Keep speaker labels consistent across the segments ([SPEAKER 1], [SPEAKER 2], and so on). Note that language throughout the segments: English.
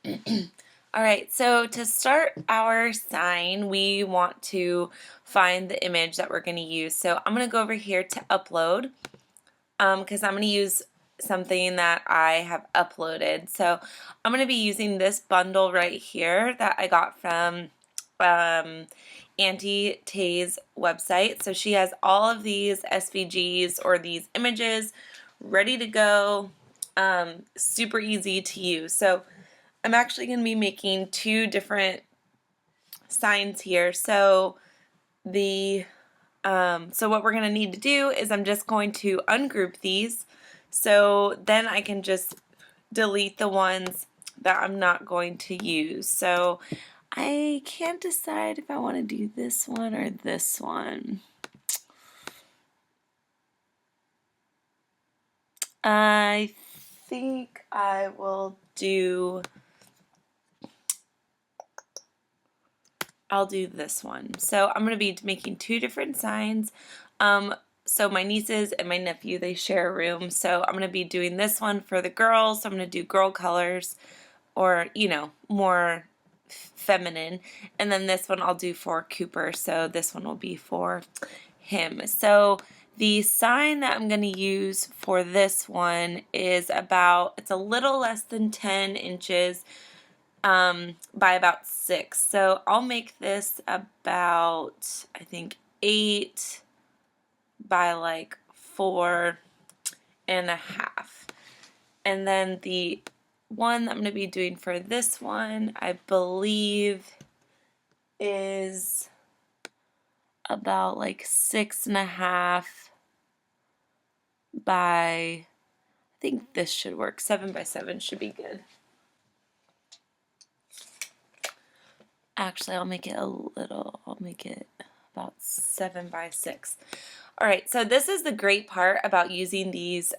[SPEAKER 1] Alright, so to start our sign, we want to find the image that we're going to use. So I'm going to go over here to upload because I'm going to use something that I have uploaded. So I'm going to be using this bundle right here that I got from Auntie Tay's website. So she has all of these SVGs or these images ready to go, super easy to use. So I'm actually going to be making two different signs here. So what we're going to need to do is I'm just going to ungroup these, so then I can just delete the ones that I'm not going to use. So I can't decide if I want to do this one or this one. I think I will do I'll do this one. So I'm going to be making two different signs. So my nieces and my nephew, they share a room. So I'm going to be doing this one for the girls. So I'm going to do girl colors, or, you know, more feminine. And then this one I'll do for Cooper. So this one will be for him. So the sign that I'm going to use for this one is it's a little less than 10 inches by about 6. So I'll make this about, I think, 8 by like 4.5. And then the one that I'm going to be doing for this one, I believe, is about like 6.5 by, I think this should work. 7 by 7 should be good. Actually, I'll make it about 7 by 6. Alright, so this is the great part about using these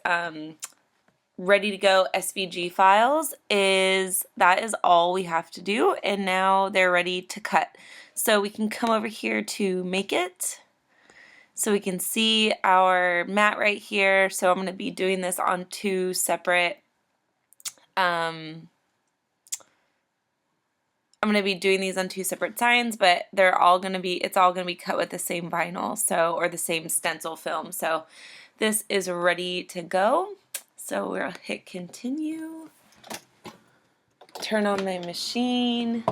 [SPEAKER 1] ready to go SVG files, is that is all we have to do, and now they're ready to cut. So we can come over here to make it, so we can see our mat right here. So I'm going to be doing this on two separate I'm going to be doing these on two separate signs, but it's all going to be cut with the same vinyl, or the same stencil film. So this is ready to go. So we'll hit continue, turn on my machine,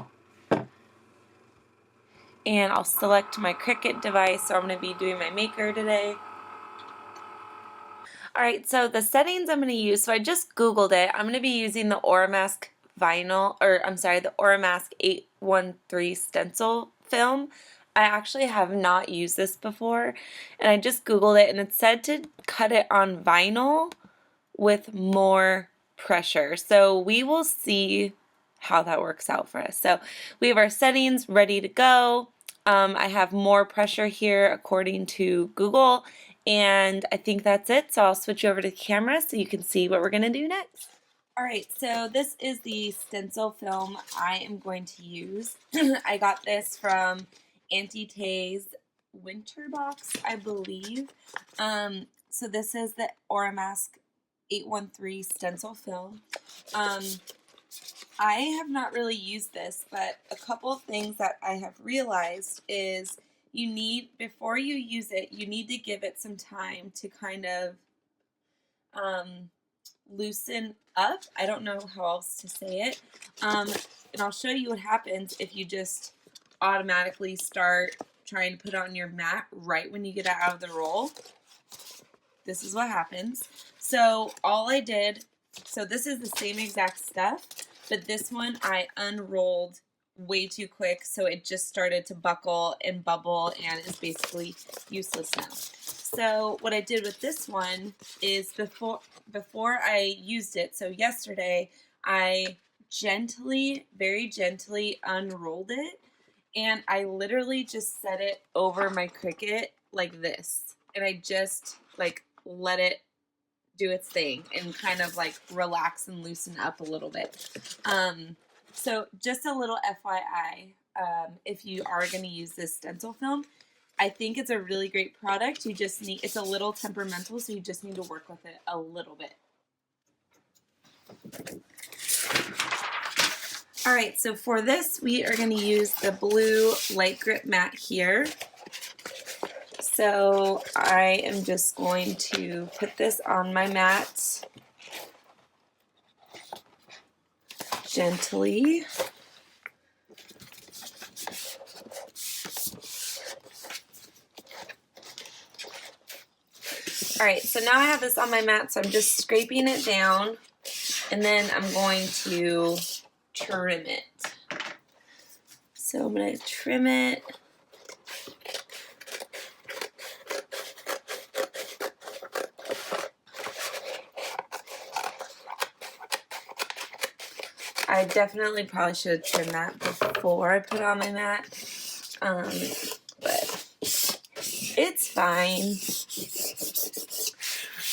[SPEAKER 1] and I'll select my Cricut device. So I'm going to be doing my maker today. Alright, so the settings I'm going to use, so I just Googled it. I'm going to be using the Oramask the Oramask 813 stencil film. I actually have not used this before, and I just Googled it, and it said to cut it on vinyl with more pressure. So we will see how that works out for us. So we have our settings ready to go. I have more pressure here according to Google, and I think that's it. So I'll switch over to the camera so you can see what we're going to do next. Alright, so this is the stencil film I am going to use. I got this from Auntie Tay's winter box, I believe. So this is the Oramask 813 stencil film. I have not really used this, but a couple of things that I have realized is before you use it, you need to give it some time to kind of loosen up. I don't know how else to say it. And I'll show you what happens if you just automatically start trying to put it on your mat right when you get it out of the roll. This is what happens. So this is the same exact stuff, but this one I unrolled way too quick, so it just started to buckle and bubble and is basically useless now. So what I did with this one is before I used it, so yesterday, I very gently unrolled it, and I literally just set it over my Cricut like this, and I just like let it do its thing and kind of like relax and loosen up a little bit. So just a little FYI, if you are going to use this stencil film, I think it's a really great product. It's a little temperamental, so you just need to work with it a little bit. Alright, so for this we are going to use the blue light grip mat here. So I am just going to put this on my mat gently. Alright, so now I have this on my mat, so I'm just scraping it down, and then I'm going to trim it. So I'm going to trim it. I definitely probably should have trimmed that before I put it on my mat, but it's fine.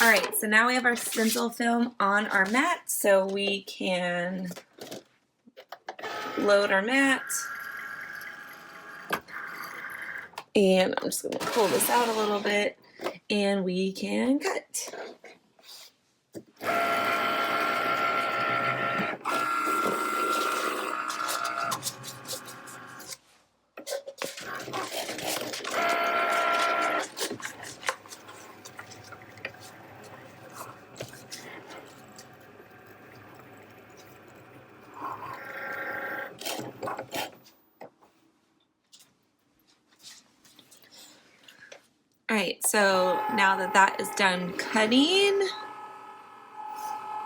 [SPEAKER 1] Alright, so now we have our stencil film on our mat, so we can load our mat. And I'm just going to pull this out a little bit, and we can cut. Alright, so now that that is done cutting,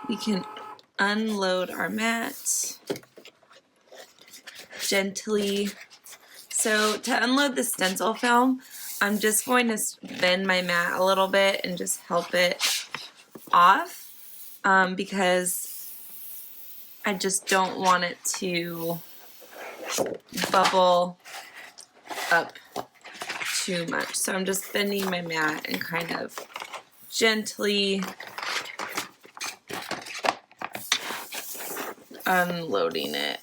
[SPEAKER 1] we can unload our mat gently. So to unload the stencil film, I'm just going to bend my mat a little bit and just help it off because I just don't want it to bubble up too much. So I'm just bending my mat and kind of gently unloading it.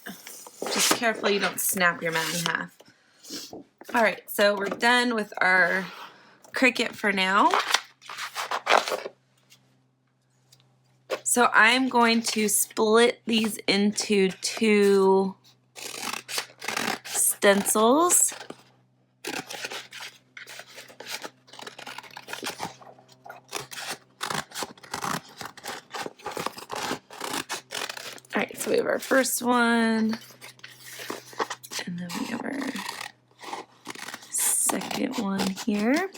[SPEAKER 1] Just careful you don't snap your mat in half. Alright, so we're done with our Cricut for now. So I'm going to split these into two stencils. Alright, so we have our first one, and then we have our second one here.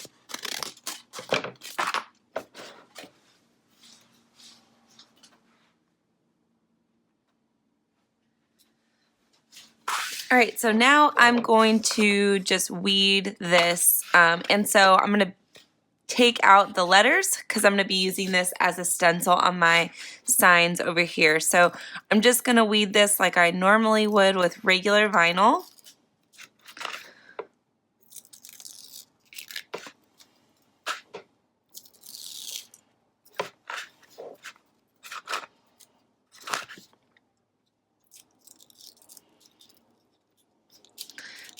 [SPEAKER 1] Alright, so now I'm going to just weed this, and so I'm going to take out the letters because I'm going to be using this as a stencil on my signs over here. So I'm just going to weed this like I normally would with regular vinyl.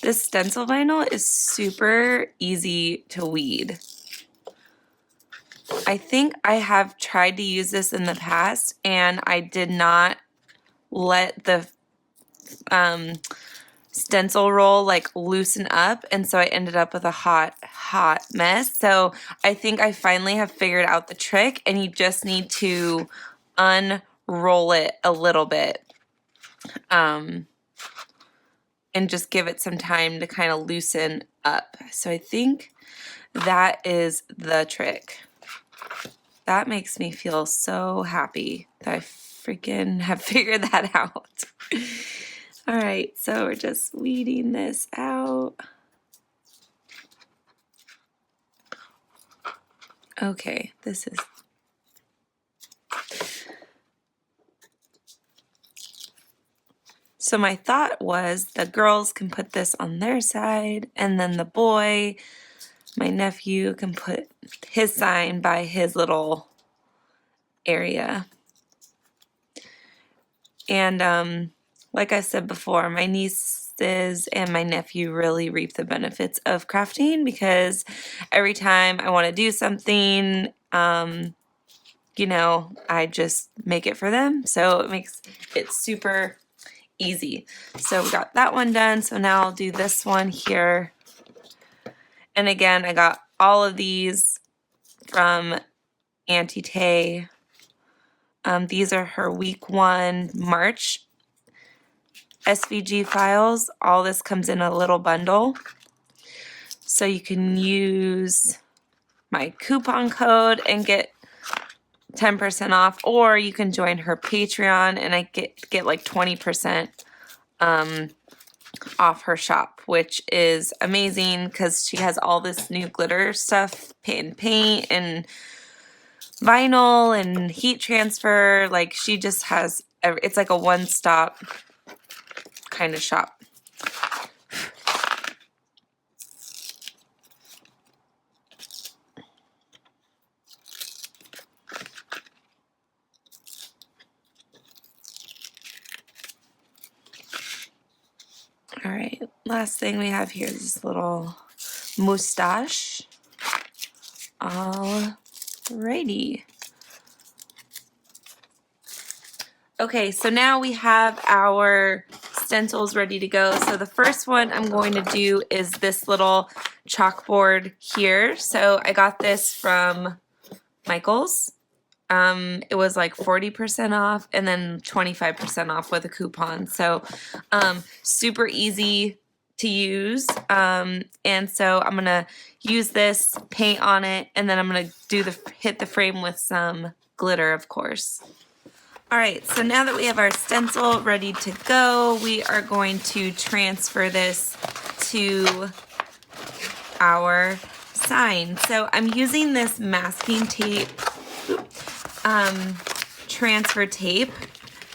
[SPEAKER 1] This stencil vinyl is super easy to weed. I think I have tried to use this in the past and I did not let the stencil roll like loosen up, and so I ended up with a hot mess. So I think I finally have figured out the trick, and you just need to unroll it a little bit and just give it some time to kind of loosen up. So I think that is the trick. That makes me feel so happy that I freaking have figured that out. Alright, so we're just weeding this out. Okay, this is... So my thought was the girls can put this on their side, and then the boy, my nephew, can put his sign by his little area. And like I said before, my nieces and my nephew really reap the benefits of crafting because every time I want to do something, you know, I just make it for them. So it makes it super easy. So we got that one done. So now I'll do this one here. And again, I got all of these from Auntie Tay. These are her week 1 March SVG files. All this comes in a little bundle. So you can use my coupon code and get 10% off, or you can join her Patreon and I get like 20% off her shop, which is amazing because she has all this new glitter stuff, paint and vinyl and heat transfer. Like she just has, it's like a one-stop kind of shop. All right, last thing we have here is this little mustache. Alrighty. Okay, so now we have our stencils ready to go. So the first one I'm going to do is this little chalkboard here. So I got this from Michael's. It was like 40% off and then 25% off with a coupon. So super easy to use. And so I'm gonna use this, paint on it, and then I'm gonna do hit the frame with some glitter, of course. All right, so now that we have our stencil ready to go, we are going to transfer this to our sign. So I'm using this masking tape, transfer tape.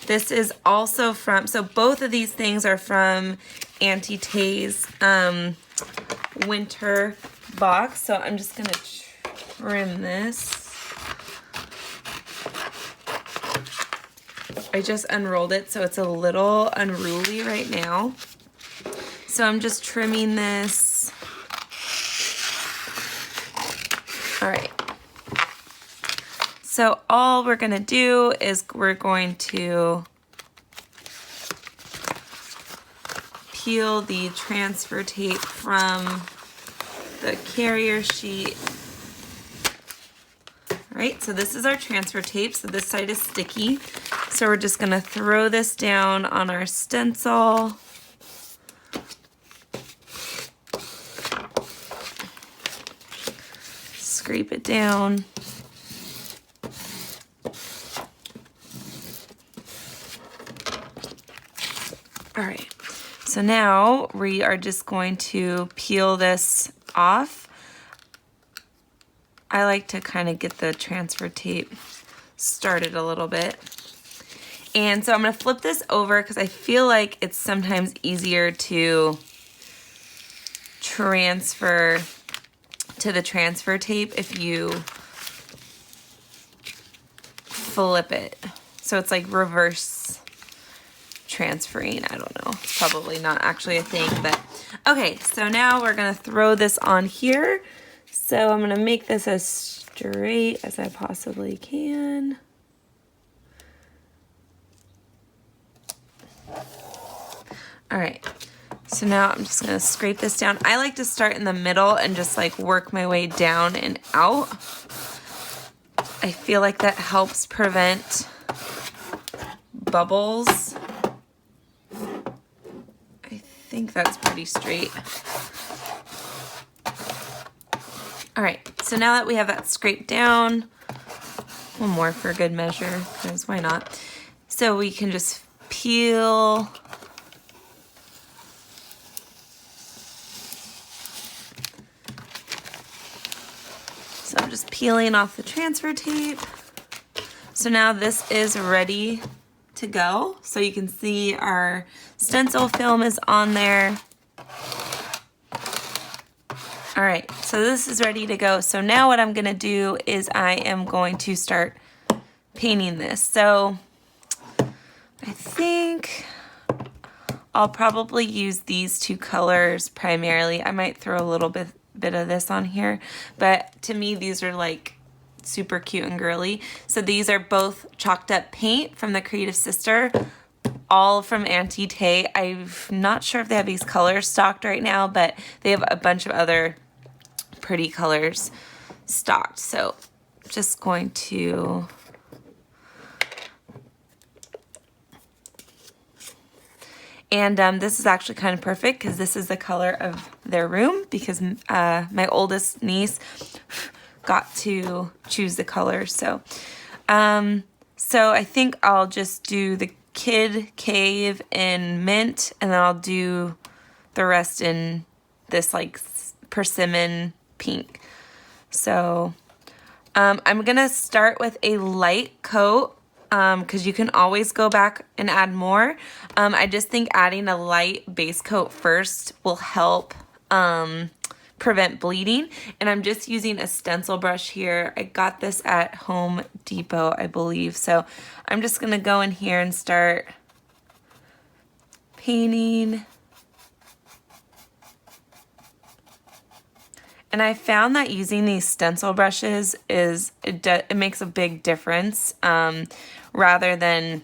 [SPEAKER 1] This is also from, so both of these things are from Auntie Tay's winter box. So I'm just gonna trim this. I just unrolled it, so it's a little unruly right now. So I'm just trimming this. All right. So all we're gonna do is we're going to peel the transfer tape from the carrier sheet. All right, so this is our transfer tape. So this side is sticky. So we're just gonna throw this down on our stencil. Scrape it down. All right, so now we are just going to peel this off. I like to kind of get the transfer tape started a little bit. And so I'm gonna flip this over because I feel like it's sometimes easier to transfer to the transfer tape if you flip it. So it's like reverse transferring. I don't know. It's probably not actually a thing, but okay. So now we're gonna throw this on here. So I'm gonna make this as straight as I possibly can. All right, so now I'm just gonna scrape this down. I like to start in the middle and just like work my way down and out. I feel like that helps prevent bubbles. I think that's pretty straight. All right, so now that we have that scraped down, one more for good measure, because why not? So we can just peel. So I'm just peeling off the transfer tape. So now this is ready to go. So you can see our stencil film is on there. All right, so this is ready to go. So now what I'm gonna do is I am going to start painting this. So I think I'll probably use these two colors primarily. I might throw a little bit of this on here, but to me these are like super cute and girly. So these are both chalked up paint from the Creative Sister. all from Auntie Tay. I'm not sure if they have these colors stocked right now, but they have a bunch of other pretty colors stocked. So just going to this is actually kind of perfect because this is the color of their room, because my oldest niece got to choose the color. So so I think I'll just do the kid cave in mint, and then I'll do the rest in this like persimmon pink. So I'm gonna start with a light coat, because you can always go back and add more. I just think adding a light base coat first will help prevent bleeding. And I'm just using a stencil brush here. I got this at Home Depot, I believe. So I'm just gonna go in here and start painting. And I found that using these stencil brushes it makes a big difference, rather than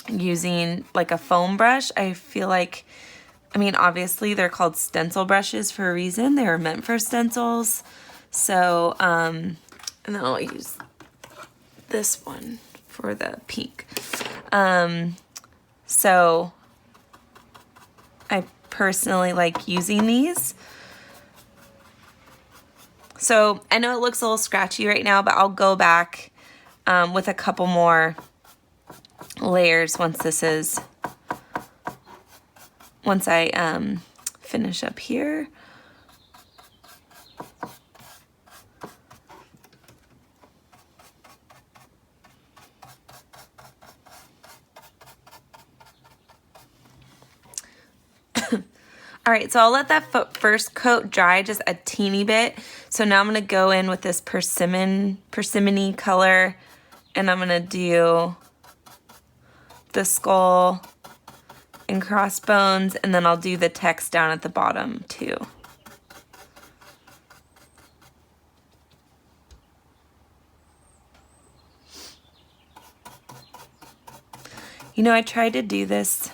[SPEAKER 1] using like a foam brush. I feel like, I mean, obviously they're called stencil brushes for a reason. They were meant for stencils. So, and then I'll use this one for the pink. So I personally like using these. So I know it looks a little scratchy right now, but I'll go back with a couple more layers once I finish up here. All right, so I'll let that first coat dry just a teeny bit. So now I'm gonna go in with this persimmon-y color, and I'm gonna do the skull and crossbones, and then I'll do the text down at the bottom too. You know, I tried to do this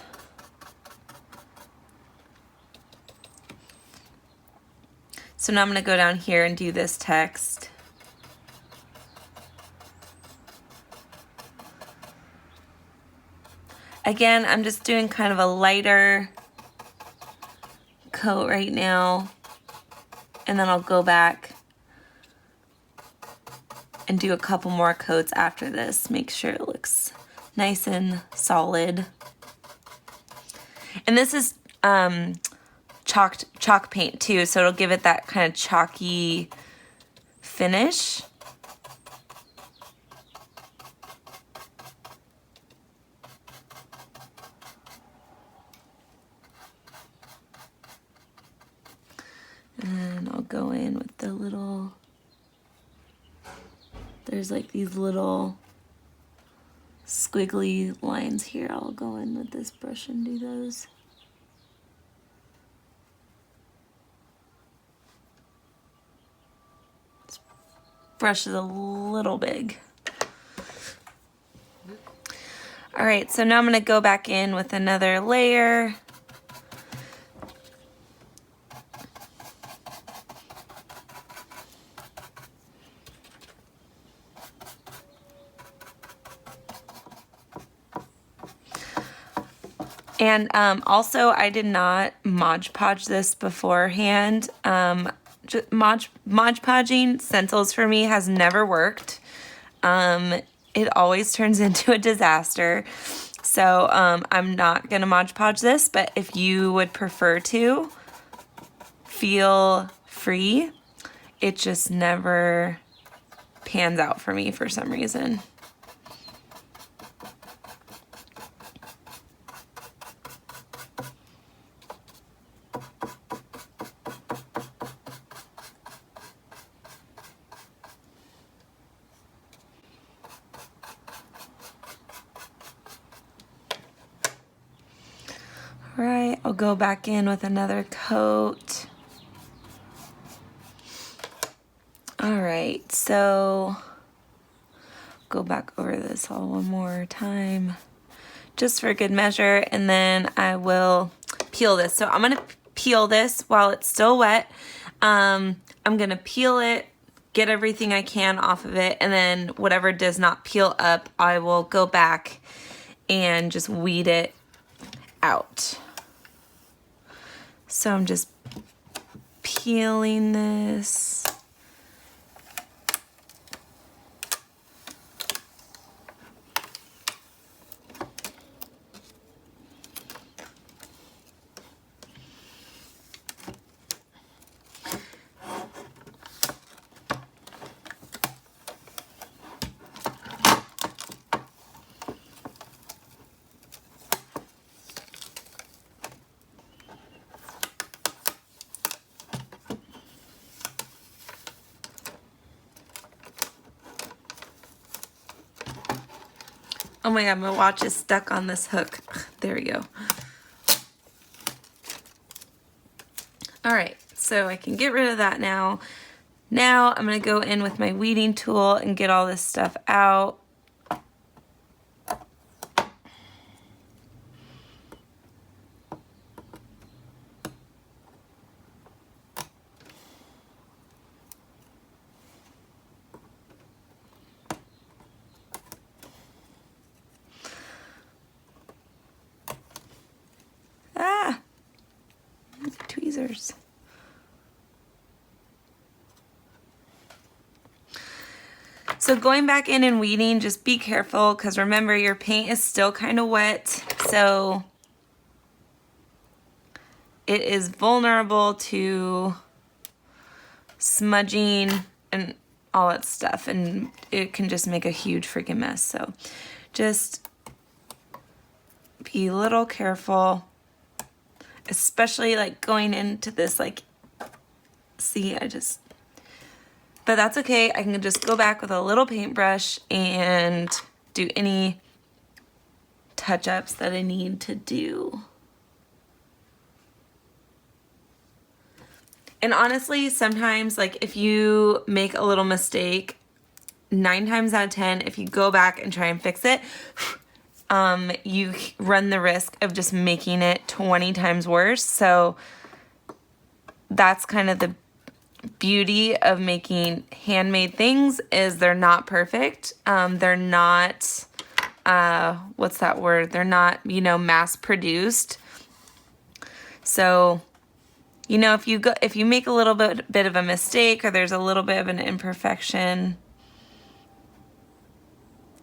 [SPEAKER 1] so now I'm going to go down here and do this text. Again, I'm just doing kind of a lighter coat right now, and then I'll go back and do a couple more coats after this. Make sure it looks nice and solid. And this is chalk paint too, so it'll give it that kind of chalky finish. And I'll go in with the little, there's like these little squiggly lines here. I'll go in with this brush and do those. This brush is a little big. All right, so now I'm gonna go back in with another layer. And also, I did not Mod Podge this beforehand. Mod Podging stencils for me has never worked. It always turns into a disaster. So I'm not going to Mod Podge this, but if you would prefer to, feel free. It just never pans out for me for some reason. Right, I'll go back in with another coat. All right, so go back over this all one more time. just for good measure, and then I will peel this. So I'm gonna peel this while it's still wet. I'm gonna peel it, get everything I can off of it, and then whatever does not peel up, I will go back and just weed it out. So I'm just peeling this. Oh my god, my watch is stuck on this hook. There we go. Alright, so I can get rid of that now. Now I'm going to go in with my weeding tool and get all this stuff out. Tweezers. So going back in and weeding, just be careful because remember your paint is still kind of wet, so it is vulnerable to smudging and all that stuff, and it can just make a huge freaking mess. So just be a little careful. Especially like going into this, like, see, but that's okay. I can just go back with a little paintbrush and do any touch-ups that I need to do. And honestly, sometimes, like, if you make a little mistake, 9 times out of 10, if you go back and try and fix it, you run the risk of just making it 20 times worse. So that's kind of the beauty of making handmade things, is they're not perfect. They're not, what's that word? They're not, you know, mass produced. So, you know, if you make a little bit of a mistake or there's a little bit of an imperfection,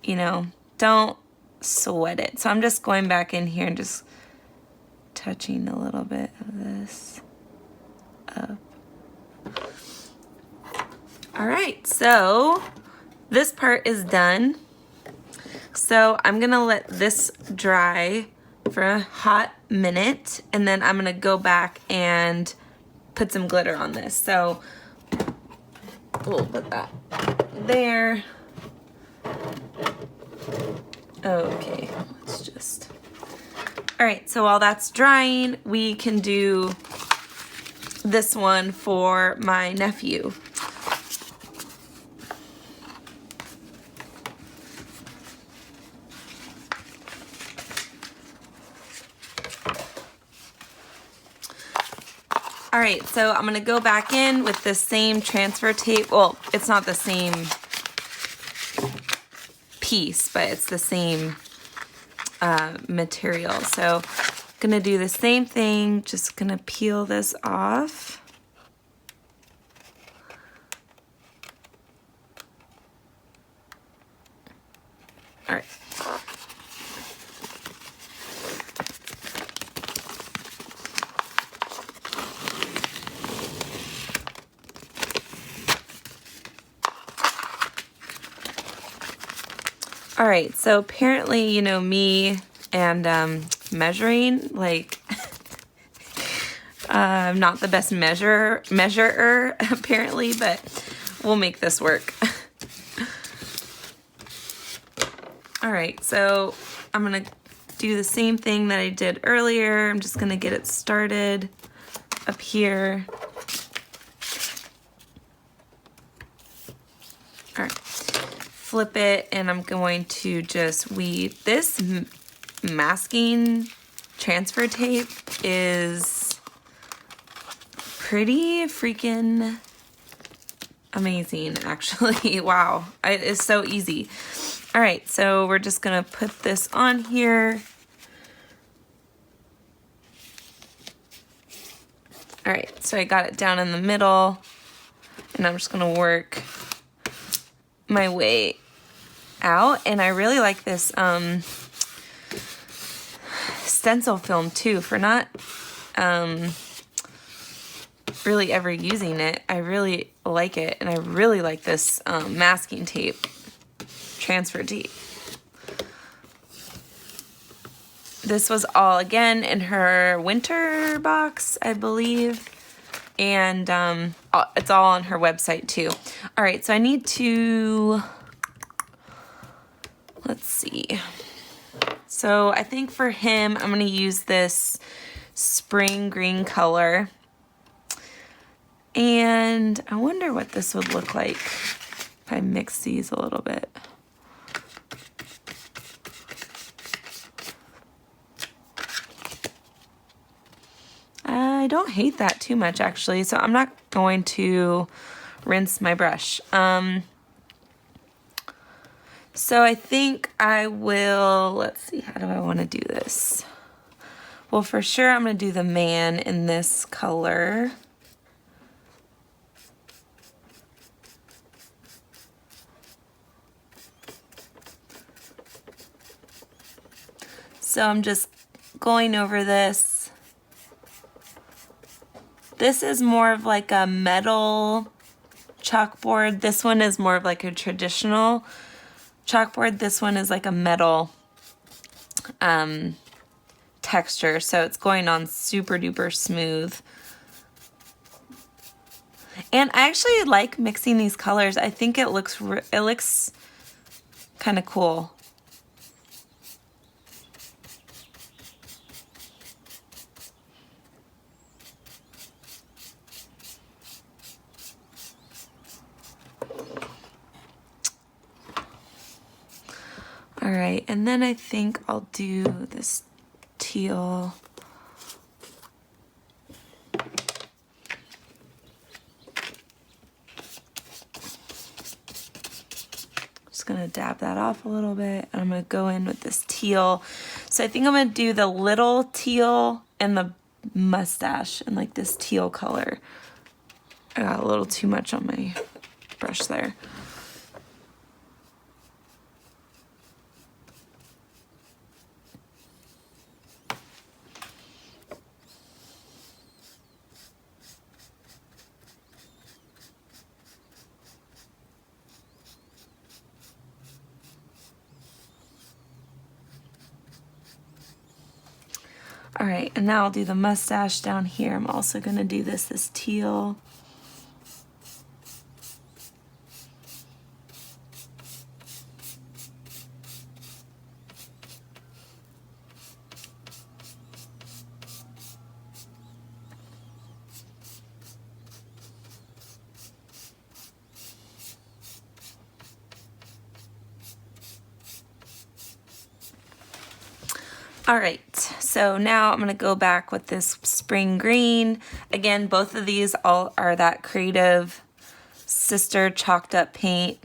[SPEAKER 1] you know, don't sweat it. So I'm just going back in here and just touching a little bit of this up. All right, so this part is done. So I'm gonna let this dry for a hot minute, and then I'm gonna go back and put some glitter on this. So we'll put that there. Okay, let's just, all right, so while that's drying, we can do this one for my nephew. All right, so I'm gonna go back in with the same transfer tape. Well, it's not the same piece, but it's the same material. So gonna do the same thing, just gonna peel this off. All right. All right, so apparently, you know, me and measuring, like, I'm not the best measurer, apparently, but we'll make this work. All right, so I'm gonna do the same thing that I did earlier. I'm just gonna get it started up here. All right. Flip it, and I'm going to just weed. This masking transfer tape is pretty freaking amazing, actually. Wow, it is so easy. All right, so we're just gonna put this on here. All right, so I got it down in the middle, and I'm just gonna work my way out. And I really like this stencil film too, for not really ever using it. I really like it, and I really like this masking tape, transfer tape. This was all, again, in her winter box, I believe. And it's all on her website, too. All right, so I need to... Let's see. So I think for him, I'm going to use this spring green color. And I wonder what this would look like if I mix these a little bit. I don't hate that too much, actually, so I'm not going to rinse my brush. So I think I will, let's see, how do I want to do this? Well, for sure I'm going to do the man in this color. So I'm just going over this. This is more of like a metal chalkboard. This one is more of like a traditional chalkboard. This one is like a metal texture, so it's going on super duper smooth. And I actually like mixing these colors. I think it looks kind of cool. All right, and then I think I'll do this teal. Just gonna dab that off a little bit, and I'm gonna go in with this teal. So I think I'm gonna do the little teal and the mustache and like this teal color. I got a little too much on my brush there. All right, and now I'll do the mustache down here. I'm also gonna do this teal. All right, so now I'm gonna go back with this spring green. Again, both of these all are that Creative Sister chalked up paint.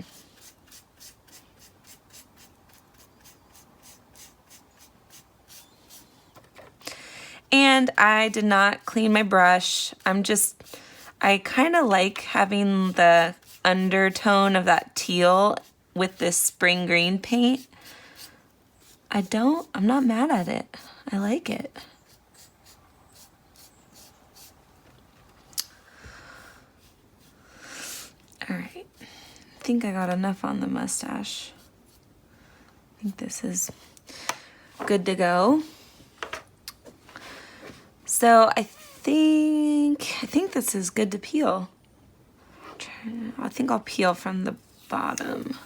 [SPEAKER 1] And I did not clean my brush. I kind of like having the undertone of that teal with this spring green paint. I'm not mad at it. I like it. All right, I think I got enough on the mustache. I think this is good to go. So I think this is good to peel. I think I'll peel from the bottom.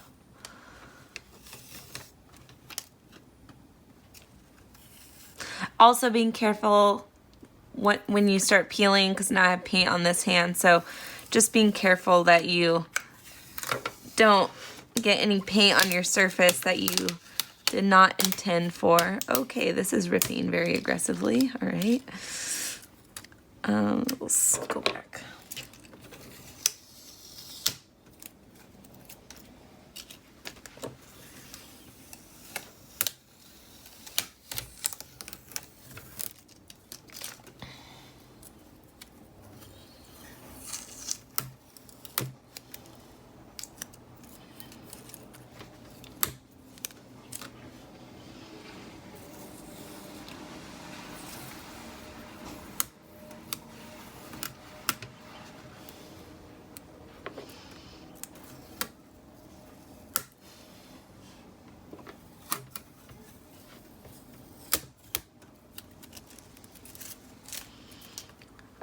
[SPEAKER 1] Also being careful when you start peeling, because now I have paint on this hand, so just being careful that you don't get any paint on your surface that you Did not intend for. Okay, this is ripping very aggressively. All right. Let's go back.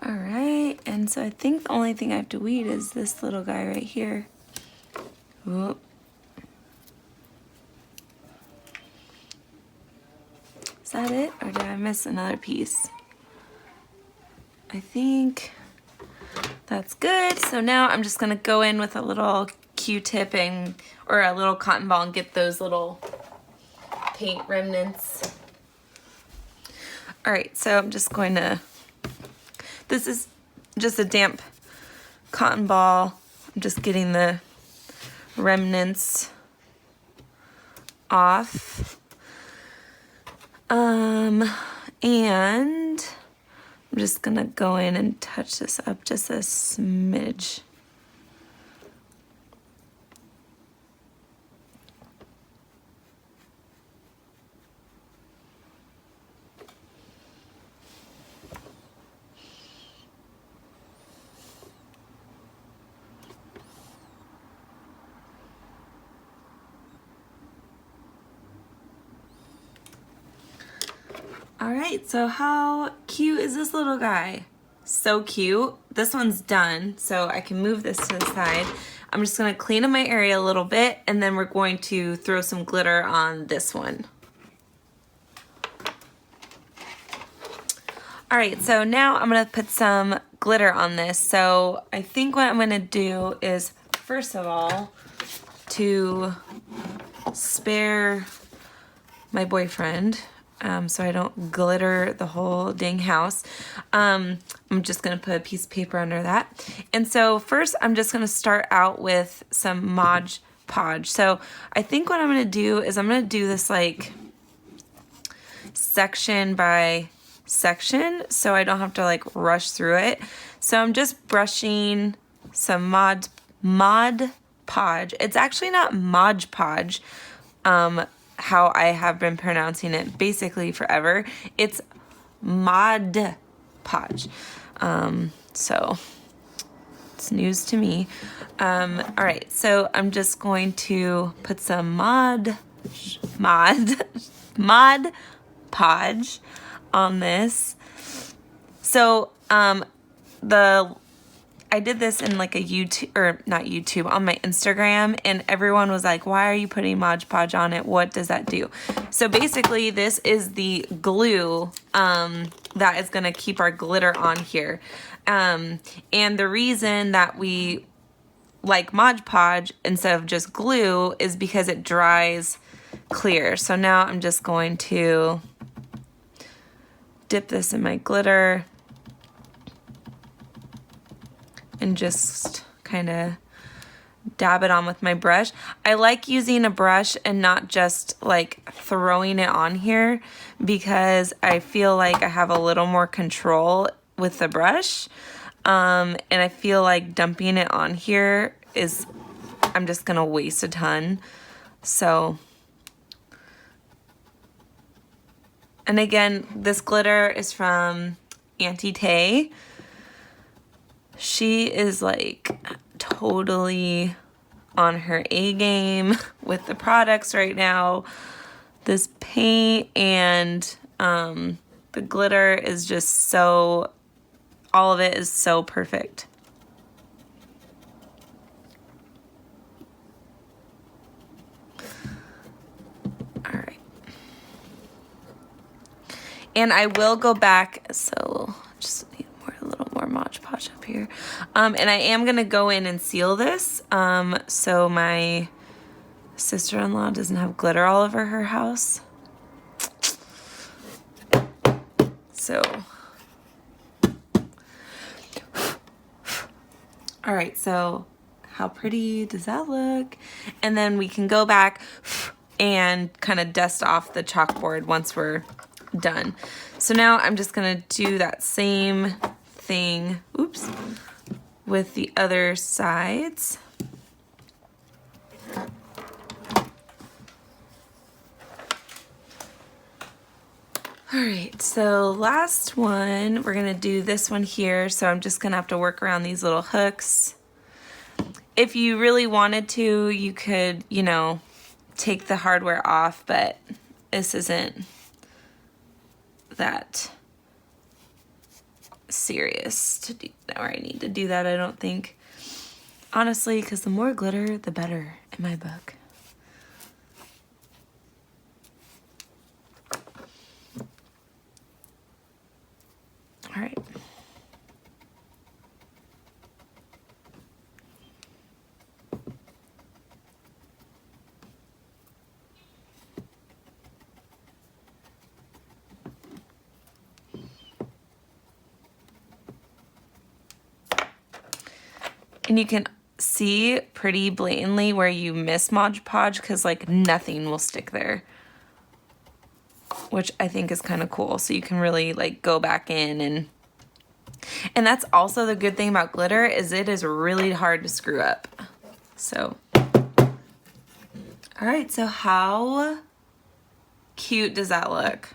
[SPEAKER 1] All right, and so I think the only thing I have to weed is this little guy right here. Whoop. Is that it, or did I miss another piece? I think that's good. So now I'm just gonna go in with a little Q-tip or a little cotton ball and get those little paint remnants. All right, so I'm just going to, this is just a damp cotton ball. I'm just getting the remnants off. And I'm just gonna go in and touch this up just a smidge. All right, so how cute is this little guy? So cute. This one's done, so I can move this to the side. I'm just gonna clean up my area a little bit, and then we're going to throw some glitter on this one. All right, so now I'm gonna put some glitter on this. So I think what I'm gonna do is, first of all, to spare my boyfriend, so I don't glitter the whole dang house, I'm just gonna put a piece of paper under that. And so first I'm just gonna start out with some Mod Podge. So I think what I'm gonna do is I'm gonna do this like section by section so I don't have to like rush through it. So I'm just brushing some Mod Podge. It's actually not Mod Podge, how I have been pronouncing it basically forever. It's Mod Podge. So it's news to me. All right, so I'm just going to put some Mod Podge on this. So I did this in like a YouTube, or not YouTube, on my Instagram, and everyone was like, why are you putting Mod Podge on it? What does that do? So basically this is the glue that is gonna keep our glitter on here. And the reason that we like Mod Podge instead of just glue is because it dries clear. So now I'm just going to dip this in my glitter and just kind of dab it on with my brush. I like using a brush and not just like throwing it on here because I feel like I have a little more control with the brush. And I feel like dumping it on here is, I'm just gonna waste a ton. So, and again, this glitter is from Auntie Tay. She is like totally on her A game with the products right now. This paint and the glitter is just so, all of it is so perfect. All right. And I will go back, so just need a little more Mod Podge up here. And I am gonna go in and seal this. So my sister-in-law doesn't have glitter all over her house. So, all right, so how pretty does that look? And then we can go back and kind of dust off the chalkboard once we're done. So now I'm just gonna do that same thing, oops, with the other sides. All right, so last one, we're gonna do this one here. So I'm just gonna have to work around these little hooks. If you really wanted to, you could, you know, take the hardware off, but this isn't that serious to do, or I need to do that, I don't think. Honestly, because the more glitter, the better in my book. All right. And you can see pretty blatantly where you miss Mod Podge because like nothing will stick there, which I think is kind of cool. So you can really like go back in and that's also the good thing about glitter is it is really hard to screw up. So, all right, so how cute does that look?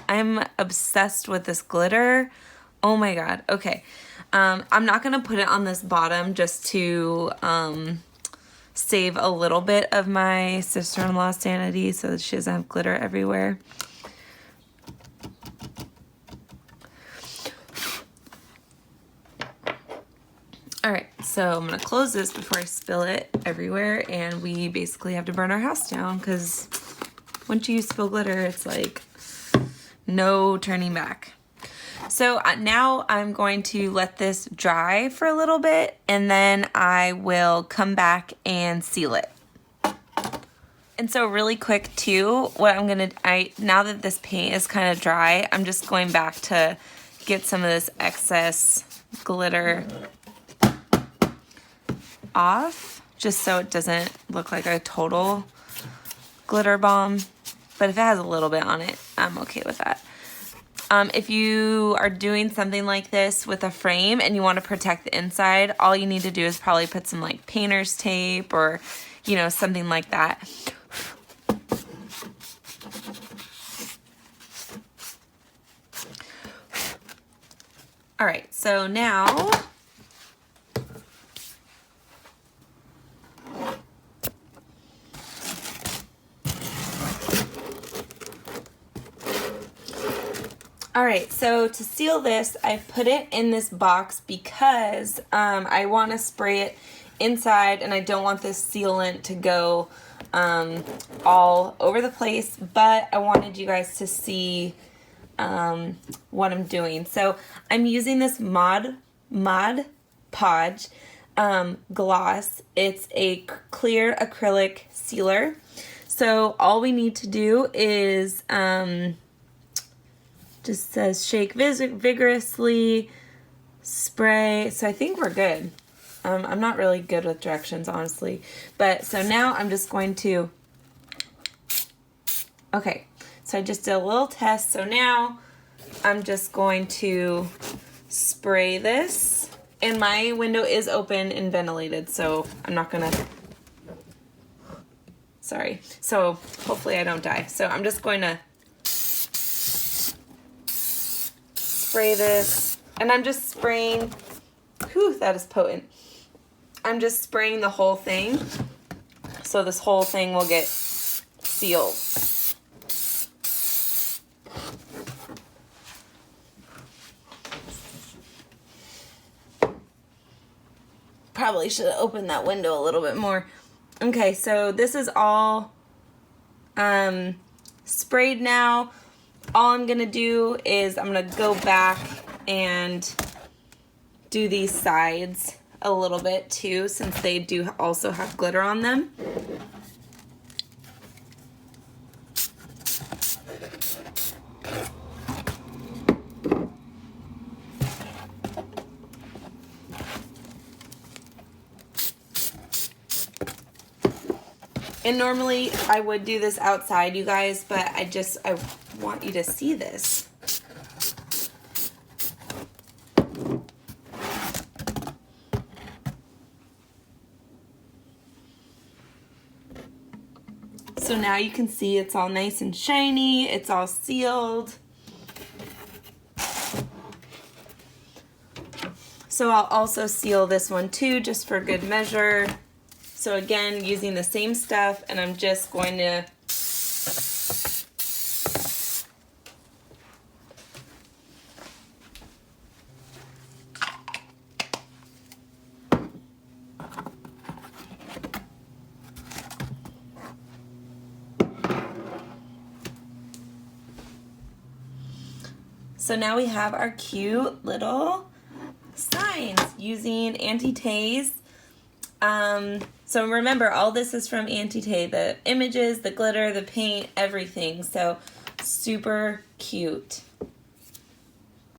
[SPEAKER 1] I'm obsessed with this glitter. Oh my God, okay. I'm not gonna put it on this bottom just to save a little bit of my sister-in-law's sanity so that she doesn't have glitter everywhere. All right, so I'm gonna close this before I spill it everywhere, and we basically have to burn our house down because once you spill glitter, it's like no turning back. So now I'm going to let this dry for a little bit, and then I will come back and seal it. And so really quick too, what I'm gonna, now that this paint is kind of dry, I'm just going back to get some of this excess glitter off, just so it doesn't look like a total glitter bomb. But if it has a little bit on it, I'm okay with that. If you are doing something like this with a frame and you want to protect the inside, all you need to do is probably put some like painter's tape or, you know, something like that. All right, so now all right, so to seal this, I put it in this box because I want to spray it inside and I don't want this sealant to go all over the place, but I wanted you guys to see what I'm doing. So I'm using this Podge Gloss. It's a clear acrylic sealer. So all we need to do is just says shake vigorously, spray. So I think we're good. I'm not really good with directions, honestly. But so now I'm just going to, okay. So I just did a little test. So now I'm just going to spray this. And my window is open and ventilated, so I'm not gonna, sorry. So hopefully I don't die. So I'm just going to spray this, and I'm just spraying, whew, that is potent. I'm just spraying the whole thing, so this whole thing will get sealed. Probably should have opened that window a little bit more. Okay, so this is all sprayed now. All I'm gonna do is I'm gonna go back and do these sides a little bit too, since they do also have glitter on them. And normally I would do this outside, you guys, but I want you to see this. So now you can see it's all nice and shiny, it's all sealed. So I'll also seal this one too, just for good measure. So again, using the same stuff, and I'm just going to So now we have our cute little signs using Auntie Tay's. So remember, all this is from Auntie Tay. The images, the glitter, the paint, everything. So super cute.